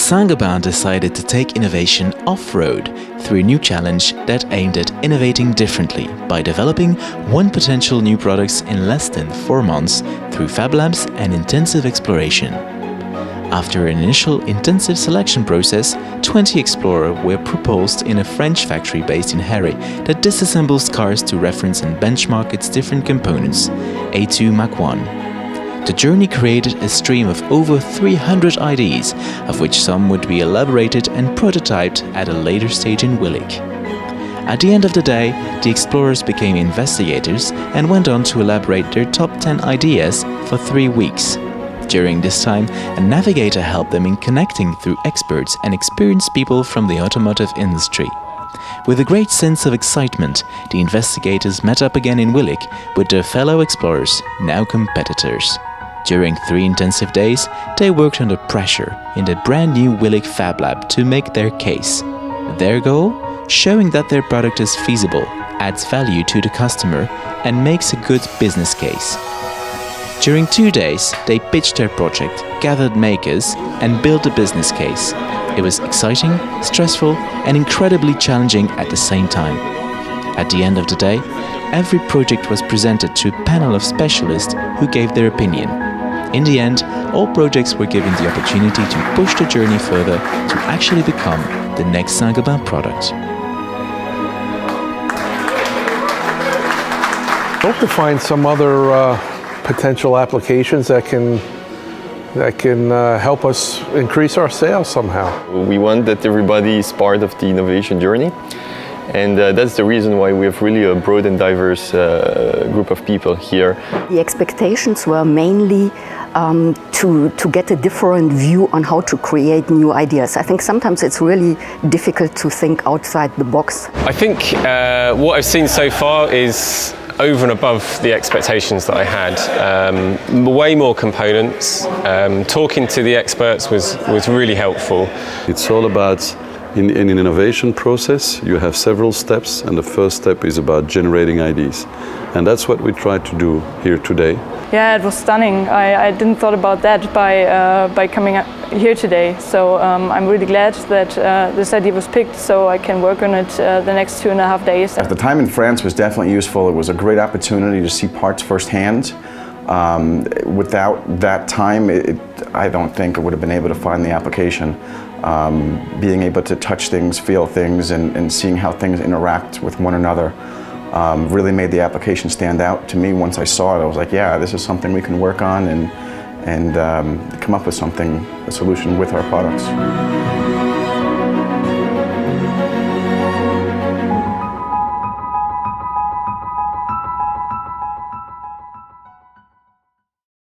Gobain decided to take innovation off-road through a new challenge that aimed at innovating differently by developing one potential new products in less than 4 months through Fab Labs and intensive exploration. After an initial intensive selection process, 20 Explorers were proposed in a French factory based in Harry that disassembles cars to reference and benchmark its different components, A2 Mach 1. The journey created a stream of over 300 ideas, of which some would be elaborated and prototyped at a later stage in Willich. At the end of the day, the explorers became investigators and went on to elaborate their top 10 ideas for 3 weeks. During this time, a navigator helped them in connecting through experts and experienced people from the automotive industry. With a great sense of excitement, the investigators met up again in Willich with their fellow explorers, now competitors. During 3 intensive days, they worked under pressure in the brand new Willich Fab Lab to make their case. Their goal? Showing that their product is feasible, adds value to the customer, and makes a good business case. During 2 days, they pitched their project, gathered makers, and built a business case. It was exciting, stressful, and incredibly challenging at the same time. At the end of the day, every project was presented to a panel of specialists who gave their opinion. In the end, all projects were given the opportunity to push the journey further to actually become the next Gobain product. Hope to find some other potential applications that can help us increase our sales somehow. We want that everybody is part of the innovation journey, and that's the reason why we have really a broad and diverse group of people here. The expectations were mainly to get a different view on how to create new ideas. I think sometimes it's really difficult to think outside the box. I think what I've seen so far is over and above the expectations that I had. Way more components. Talking to the experts was really helpful. It's all about, in an innovation process, you have several steps, and the first step is about generating ideas. And that's what we tried to do here today. Yeah, it was stunning. I didn't thought about that by coming here today. So I'm really glad that this idea was picked so I can work on it the next 2.5 days. The time in France was definitely useful. It was a great opportunity to see parts firsthand. Without that time, I don't think I would have been able to find the application. Being able to touch things, feel things, and seeing how things interact with one another really made the application stand out to me. Once I saw it, I was like, yeah, this is something we can work on and come up with something, a solution with our products.